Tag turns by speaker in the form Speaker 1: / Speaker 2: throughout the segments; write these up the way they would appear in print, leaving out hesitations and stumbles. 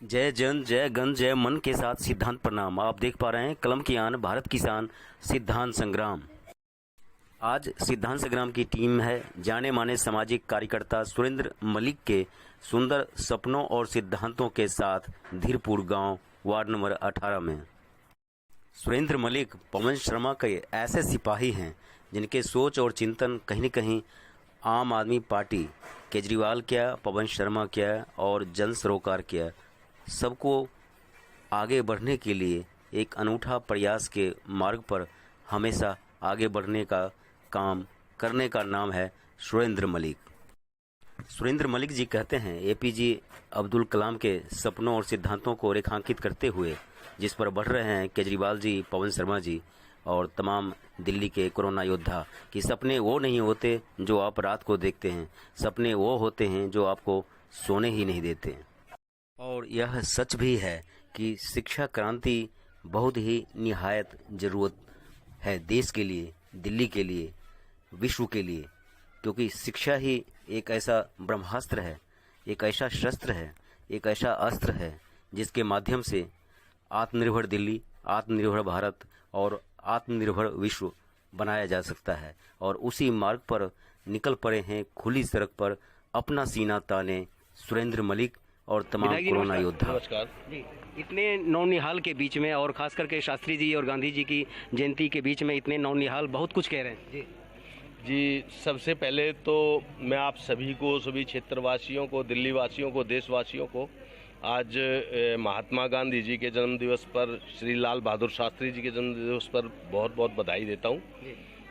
Speaker 1: जय जन जय गण जय मन के साथ सिद्धांत प्रणाम। आप देख पा रहे हैं कलम की आन भारत किसान सिद्धांत संग्राम। आज सिद्धांत संग्राम की टीम है जाने माने सामाजिक कार्यकर्ता सुरेंद्र मलिक के सुंदर सपनों और सिद्धांतों के साथ धीरपुर गांव वार्ड नंबर 18 में। सुरेंद्र मलिक पवन शर्मा के ऐसे सिपाही हैं जिनके सोच और चिंतन कहीं न कहीं आम आदमी पार्टी, केजरीवाल क्या, पवन शर्मा क्या और जन सरोकार क्या, सबको आगे बढ़ने के लिए एक अनूठा प्रयास के मार्ग पर हमेशा आगे बढ़ने का काम करने का नाम है सुरेंद्र मलिक। सुरेंद्र मलिक जी कहते हैं एपीजे अब्दुल कलाम के सपनों और सिद्धांतों को रेखांकित करते हुए जिस पर बढ़ रहे हैं केजरीवाल जी, पवन शर्मा जी और तमाम दिल्ली के कोरोना योद्धा कि सपने वो नहीं होते जो आप रात को देखते हैं, सपने वो होते हैं जो आपको सोने ही नहीं देते। और यह सच भी है कि शिक्षा क्रांति बहुत ही निहायत ज़रूरत है देश के लिए, दिल्ली के लिए, विश्व के लिए, क्योंकि शिक्षा ही एक ऐसा ब्रह्मास्त्र है, एक ऐसा शस्त्र है, एक ऐसा अस्त्र है जिसके माध्यम से आत्मनिर्भर दिल्ली, आत्मनिर्भर भारत और आत्मनिर्भर विश्व बनाया जा सकता है। और उसी मार्ग पर निकल पड़े हैं खुली सड़क पर अपना सीना ताने सुरेंद्र मलिक और तमाम कोरोना योद्धा।
Speaker 2: नमस्कार जी। इतने नौनिहाल के बीच में और खास करके शास्त्री जी और गांधी जी की जयंती के बीच में इतने नौनिहाल बहुत कुछ कह रहे हैं
Speaker 3: जी। सबसे पहले तो मैं आप सभी को, सभी क्षेत्रवासियों को, दिल्ली वासियों को, देशवासियों को आज महात्मा गांधी जी के जन्म दिवस पर, श्री लाल बहादुर शास्त्री जी के जन्म दिवस पर बहुत बहुत बधाई देता हूं।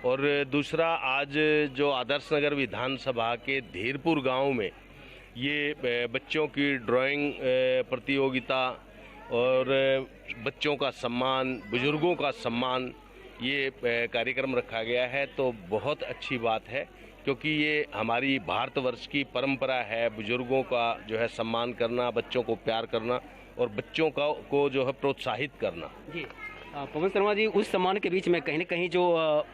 Speaker 3: और दूसरा, आज जो आदर्श नगर विधानसभा के धीरपुर गांव में ये बच्चों की ड्राइंग प्रतियोगिता और बच्चों का सम्मान, बुजुर्गों का सम्मान, ये कार्यक्रम रखा गया है तो बहुत अच्छी बात है, क्योंकि ये हमारी भारतवर्ष की परंपरा है बुजुर्गों का जो है सम्मान करना, बच्चों को प्यार करना और बच्चों को जो है प्रोत्साहित करना।
Speaker 2: जी पवन शर्मा जी, उस सम्मान के बीच में कहीं न कहीं जो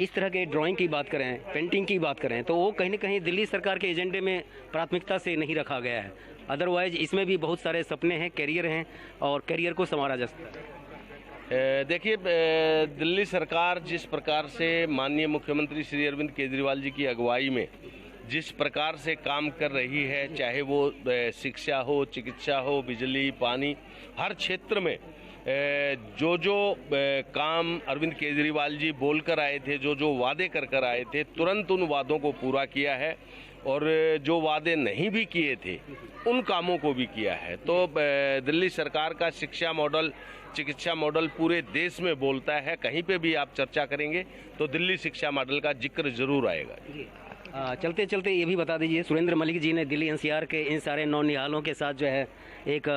Speaker 2: इस तरह के ड्राइंग की बात करें, पेंटिंग की बात करें, तो वो कहीं न कहीं दिल्ली सरकार के एजेंडे में प्राथमिकता से नहीं रखा गया है। अदरवाइज इसमें भी बहुत सारे सपने हैं, कैरियर हैं और कैरियर को संवारा जा सकता है।
Speaker 3: देखिए, दिल्ली सरकार जिस प्रकार से माननीय मुख्यमंत्री श्री अरविंद केजरीवाल जी की अगुवाई में जिस प्रकार से काम कर रही है, चाहे वो शिक्षा हो, चिकित्सा हो, बिजली, पानी, हर क्षेत्र में जो काम अरविंद केजरीवाल जी बोलकर आए थे, जो वादे कर आए थे, तुरंत उन वादों को पूरा किया है और जो वादे नहीं भी किए थे उन कामों को भी किया है। तो दिल्ली सरकार का शिक्षा मॉडल, चिकित्सा मॉडल पूरे देश में बोलता है। कहीं पे भी आप चर्चा करेंगे तो दिल्ली शिक्षा मॉडल का जिक्र जरूर आएगा।
Speaker 2: चलते चलते ये भी बता दीजिए, सुरेंद्र मलिक जी ने दिल्ली एनसीआर के इन सारे नौनिहालों के साथ जो है एक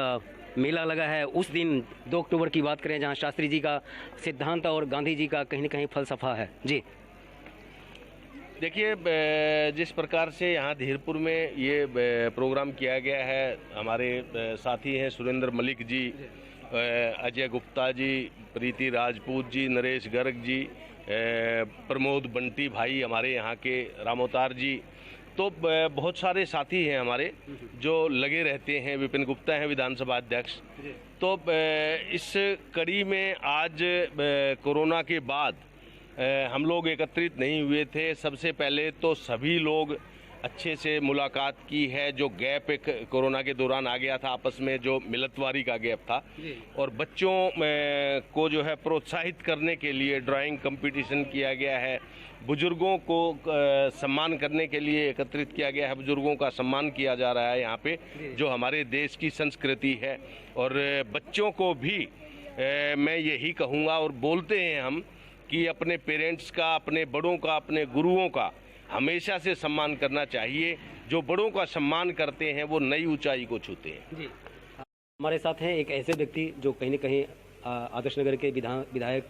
Speaker 2: मेला लगा है, उस दिन 2 अक्टूबर की बात करें जहां शास्त्री जी का सिद्धांत और गांधी जी का कहीं न कहीं फलसफा है। जी
Speaker 3: देखिए, जिस प्रकार से यहाँ धीरपुर में ये प्रोग्राम किया गया है, हमारे साथी हैं सुरेंद्र मलिक जी, अजय गुप्ता जी, प्रीति राजपूत जी, नरेश गर्ग जी, प्रमोद बंटी भाई हमारे यहाँ के, रामोतार जी, तो बहुत सारे साथी हैं हमारे जो लगे रहते हैं। विपिन गुप्ता हैं विधानसभा अध्यक्ष। तो इस कड़ी में आज कोरोना के बाद हम लोग एकत्रित नहीं हुए थे। सबसे पहले तो सभी लोग अच्छे से मुलाकात की है। जो गैप एक कोरोना के दौरान आ गया था आपस में, जो मिलतवारी का गैप था, और बच्चों को जो है प्रोत्साहित करने के लिए ड्राइंग कंपटीशन किया गया है। बुजुर्गों को सम्मान करने के लिए एकत्रित किया गया है, बुजुर्गों का सम्मान किया जा रहा है यहाँ पे, जो हमारे देश की संस्कृति है। और बच्चों को भी मैं यही कहूँगा, और बोलते हैं हम कि अपने पेरेंट्स का, अपने बड़ों का, अपने गुरुओं का हमेशा से सम्मान करना चाहिए। जो बड़ों का सम्मान करते हैं वो नई ऊंचाई को छूते हैं। जी
Speaker 2: हमारे साथ हैं एक ऐसे व्यक्ति जो कहीं न कहीं आदर्श नगर के विधायक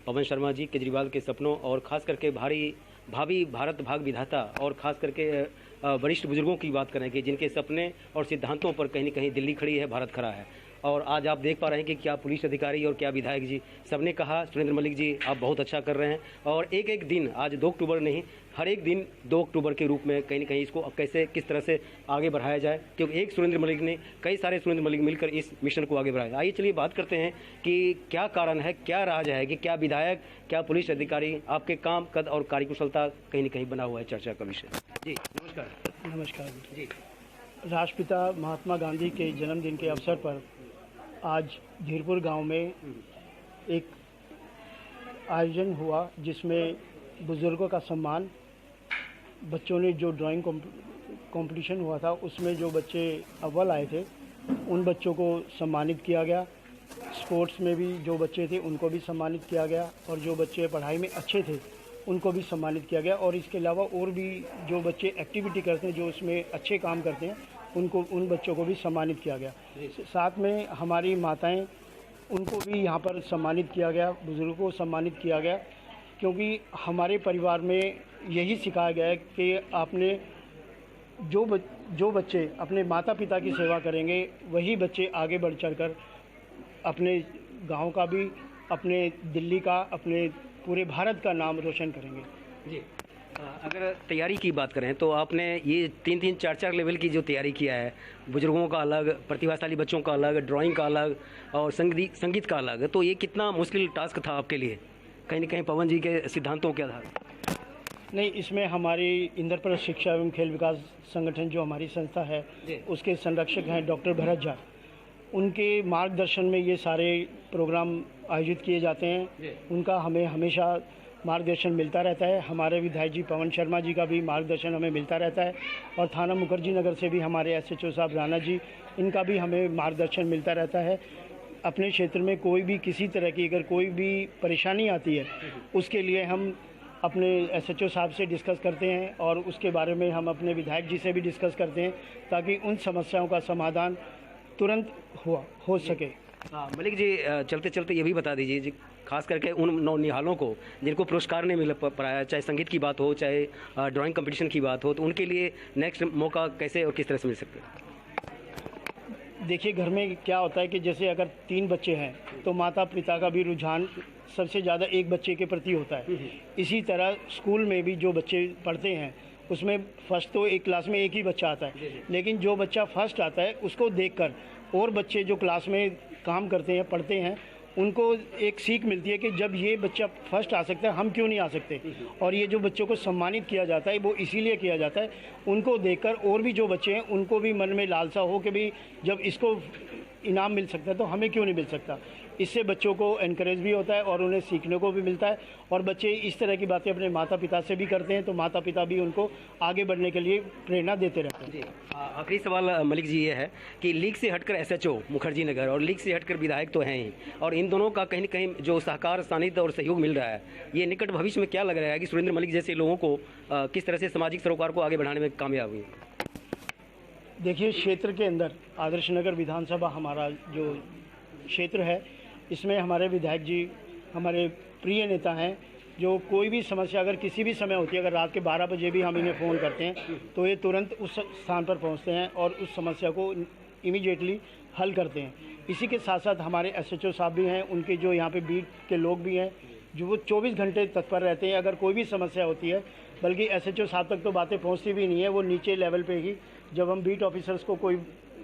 Speaker 2: पवन शर्मा जी, केजरीवाल के सपनों और खास करके भावी भारत भाग विधाता और खास करके वरिष्ठ बुजुर्गों की बात करें कि जिनके सपने और सिद्धांतों पर कहीं न कहीं दिल्ली खड़ी है, भारत खड़ा है। और आज आप देख पा रहे हैं कि क्या पुलिस अधिकारी और क्या विधायक जी सबने कहा सुरेंद्र मलिक जी आप बहुत अच्छा कर रहे हैं और एक एक दिन आज 2 अक्टूबर नहीं हर एक दिन 2 अक्टूबर के रूप में कहीं ना कहीं इसको कैसे किस तरह से आगे बढ़ाया जाए, क्योंकि एक सुरेंद्र मलिक ने कई सारे सुरेंद्र मलिक मिलकर इस मिशन को आगे बढ़ाया। आइए चलिए बात करते हैं कि क्या कारण है, क्या राज है कि क्या विधायक, क्या पुलिस अधिकारी, आपके काम कद और कार्यकुशलता कहीं ना कहीं बना हुआ है चर्चा का विषय। जी नमस्कार।
Speaker 4: नमस्कार
Speaker 2: जी
Speaker 4: राष्ट्रपिता महात्मा गांधी के जन्मदिन के अवसर पर आज धीरपुर गांव में एक आयोजन हुआ जिसमें बुजुर्गों का सम्मान, बच्चों ने जो ड्राइंग कंपटीशन हुआ था उसमें जो बच्चे अव्वल आए थे उन बच्चों को सम्मानित किया गया। स्पोर्ट्स में भी जो बच्चे थे उनको भी सम्मानित किया गया और जो बच्चे पढ़ाई में अच्छे थे उनको भी सम्मानित किया गया। और इसके अलावा और भी जो बच्चे एक्टिविटी करते हैं, जो उसमें अच्छे काम करते हैं, उन बच्चों को भी सम्मानित किया गया। साथ में हमारी माताएं, उनको भी यहाँ पर सम्मानित किया गया, बुजुर्गों को सम्मानित किया गया, क्योंकि हमारे परिवार में यही सिखाया गया है कि आपने जो बच्चे अपने माता पिता की सेवा करेंगे वही बच्चे आगे बढ़ चढ़कर अपने गांव का भी, अपने दिल्ली का, अपने पूरे भारत का नाम रोशन करेंगे।
Speaker 2: जी अगर तैयारी की बात करें तो आपने ये 3-3, 4-4 लेवल की जो तैयारी किया है, बुजुर्गों का अलग, प्रतिभाशाली बच्चों का अलग, ड्राइंग का अलग और संगीत का अलग, तो ये कितना मुश्किल टास्क था आपके लिए, कहीं ना कहीं पवन जी के सिद्धांतों के आधार?
Speaker 4: नहीं, इसमें हमारी इंद्रप्रस्थ शिक्षा एवं खेल विकास संगठन जो हमारी संस्था है उसके संरक्षक हैं डॉक्टर भरत झा। उनके मार्गदर्शन में ये सारे प्रोग्राम आयोजित किए जाते हैं। उनका हमें हमेशा मार्गदर्शन मिलता रहता है। हमारे विधायक जी पवन शर्मा जी का भी मार्गदर्शन हमें मिलता रहता है और थाना मुखर्जी नगर से भी हमारे SHO साहब राणा जी, इनका भी हमें मार्गदर्शन मिलता रहता है। अपने क्षेत्र में कोई भी किसी तरह की अगर कोई भी परेशानी आती है उसके लिए हम अपने SHO साहब से डिस्कस करते हैं और उसके बारे में हम अपने विधायक जी से भी डिस्कस करते हैं ताकि उन समस्याओं का समाधान तुरंत हो सके।
Speaker 2: हाँ मलिक जी, चलते चलते ये भी बता दीजिए जी, खास करके उन नौनिहालों को जिनको पुरस्कार नहीं मिल पाया, चाहे संगीत की बात हो, चाहे ड्राइंग कंपटीशन की बात हो, तो उनके लिए नेक्स्ट मौका कैसे और किस तरह से मिल सकते हैं?
Speaker 4: देखिए, घर में क्या होता है कि जैसे अगर 3 बच्चे हैं तो माता पिता का भी रुझान सबसे ज़्यादा एक बच्चे के प्रति होता है। इसी तरह स्कूल में भी जो बच्चे पढ़ते हैं उसमें फर्स्ट तो एक क्लास में एक ही बच्चा आता है, लेकिन जो बच्चा फर्स्ट आता है उसको देखकर और बच्चे जो क्लास में काम करते हैं, पढ़ते हैं, उनको एक सीख मिलती है कि जब ये बच्चा फर्स्ट आ सकता है हम क्यों नहीं आ सकते। और ये जो बच्चों को सम्मानित किया जाता है वो इसीलिए किया जाता है, उनको देखकर और भी जो बच्चे हैं उनको भी मन में लालसा हो कि भी जब इसको इनाम मिल सकता है तो हमें क्यों नहीं मिल सकता। इससे बच्चों को एनकरेज भी होता है और उन्हें सीखने को भी मिलता है और बच्चे इस तरह की बातें अपने माता पिता से भी करते हैं तो माता पिता भी उनको आगे बढ़ने के लिए प्रेरणा देते रहते हैं।
Speaker 2: जी आखिरी सवाल मलिक जी ये है कि लीग से हटकर SHO मुखर्जी नगर और लीग से हटकर विधायक तो हैं ही, और इन दोनों का कहीं न कहीं जो सहकार, सानिध्य और सहयोग मिल रहा है, ये निकट भविष्य में क्या लग रहा है कि सुरेंद्र मलिक जैसे लोगों को किस तरह से सामाजिक सरोकार को आगे बढ़ाने में कामयाब हुई?
Speaker 4: देखिए, क्षेत्र के अंदर आदर्श नगर विधानसभा हमारा जो क्षेत्र है, इसमें हमारे विधायक जी हमारे प्रिय नेता हैं, जो कोई भी समस्या अगर किसी भी समय होती है, अगर रात के 12 बजे भी हम इन्हें फ़ोन करते हैं तो ये तुरंत उस स्थान पर पहुंचते हैं और उस समस्या को इमीडिएटली हल करते हैं। इसी के साथ साथ हमारे SHO साहब भी हैं, उनके जो यहाँ पे बीट के लोग भी हैं जो वो 24 घंटे तत्पर रहते हैं। अगर कोई भी समस्या होती है, बल्कि SHO साहब तक तो बातें पहुँचती भी नहीं है, वो नीचे लेवल पर ही जब हम बीट ऑफिसर्स को कोई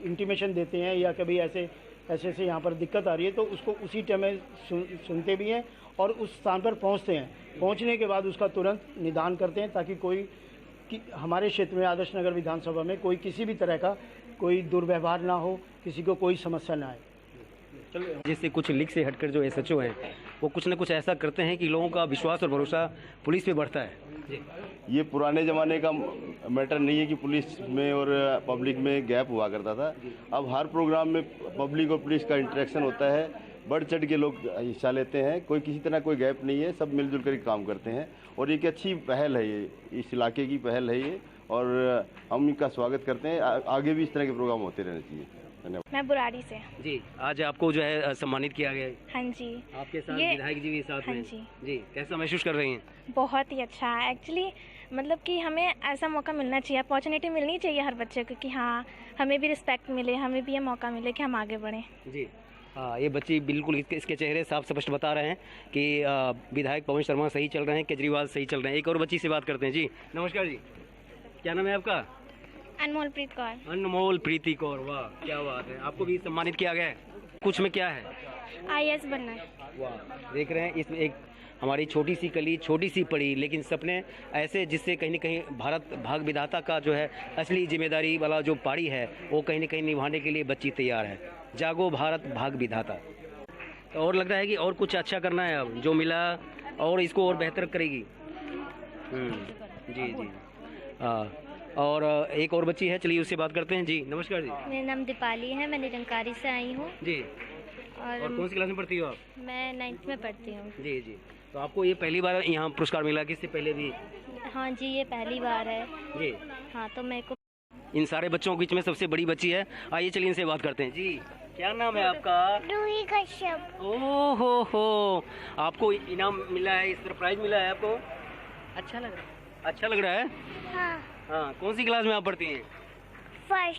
Speaker 4: इंटीमेशन देते हैं या कभी ऐसे यहाँ पर दिक्कत आ रही है तो उसको उसी टाइम में सुनते भी हैं और उस स्थान पर पहुंचते हैं। पहुंचने के बाद उसका तुरंत निदान करते हैं ताकि हमारे क्षेत्र में आदर्श नगर विधानसभा में कोई किसी भी तरह का कोई दुर्व्यवहार ना हो, किसी को कोई समस्या ना आए।
Speaker 2: जैसे कुछ लीग से हटकर जो SHO हैं वो कुछ न कुछ ऐसा करते हैं कि लोगों का विश्वास और भरोसा पुलिस पे बढ़ता है।
Speaker 5: ये पुराने ज़माने का मैटर नहीं है कि पुलिस में और पब्लिक में गैप हुआ करता था। अब हर प्रोग्राम में पब्लिक और पुलिस का इंटरेक्शन होता है, बढ़ चढ़ के लोग हिस्सा लेते हैं, कोई किसी तरह कोई गैप नहीं है, सब मिलजुल कर काम करते हैं और एक अच्छी पहल है, ये इस इलाके की पहल है ये और हम इनका स्वागत करते हैं। आगे भी इस तरह के प्रोग्राम होते रहने चाहिए। धन्यवाद।
Speaker 6: मैं बुराड़ी से।
Speaker 2: जी आज आपको जो है सम्मानित किया गया है।
Speaker 6: हाँ जी,
Speaker 2: आपके साथ विधायक जी भी साथ
Speaker 6: हाँ
Speaker 2: में।
Speaker 6: जी
Speaker 2: जी कैसा महसूस कर रही हैं?
Speaker 6: बहुत ही अच्छा। एक्चुअली मतलब कि हमें ऐसा मौका मिलना चाहिए, अपॉर्चुनिटी मिलनी चाहिए हर बच्चे को कि हाँ हमें भी रिस्पेक्ट मिले, हमें भी ये मौका मिले कि हम आगे बढ़ें।
Speaker 2: जी हाँ, ये बच्ची बिल्कुल इसके चेहरे साफ स्पष्ट बता रहे हैं कि विधायक पवन शर्मा सही चल रहे हैं, केजरीवाल सही चल रहे हैं। एक और बच्ची से बात करते हैं। जी नमस्कार जी, क्या नाम है आपका?
Speaker 6: अनमोल प्रीत कौर।
Speaker 2: अनमोल प्रीति कौर, वाह क्या बात है, आपको भी सम्मानित किया गया है। कुछ में क्या है?
Speaker 6: IAS बनना है।
Speaker 2: वाह, देख रहे हैं इसमें एक हमारी छोटी सी कली, छोटी सी पड़ी, लेकिन सपने ऐसे जिससे कहीं न कहीं भारत भाग विधाता का जो है असली जिम्मेदारी वाला जो पारी है वो कहीं न कहीं निभाने के लिए बच्ची तैयार है। जागो भारत भाग विधाता। तो और लगता है कि और कुछ अच्छा करना है, अब जो मिला और इसको और बेहतर करेगी। जी जी हाँ, और एक और बच्ची है, चलिए उससे बात करते हैं। जी नमस्कार जी।
Speaker 6: मेरा नाम दीपाली है, मैं निरंकारी से आई हूँ।
Speaker 2: जी, और कौन सी क्लास में पढ़ती हो आप?
Speaker 6: मैं 9th में पढ़ती हूँ।
Speaker 2: जी जी, तो आपको ये पहली बार यहाँ पुरस्कार मिला कि इससे पहले भी?
Speaker 6: हाँ जी, ये पहली बार है।
Speaker 2: जी
Speaker 6: हाँ, तो मेरे को
Speaker 2: इन सारे बच्चों के बीच में सबसे बड़ी बच्ची है। आइए चलिए इनसे बात करते हैं। जी क्या नाम है आपका?
Speaker 6: रूही कश्यप।
Speaker 2: ओह हो, आपको इनाम मिला है, सरप्राइज मिला है आपको? अच्छा लग रहा है? अच्छा लग रहा है।
Speaker 6: हाँ,
Speaker 2: हाँ, कौन सी क्लास में आप पढ़ती हैं?
Speaker 6: फर्स्ट।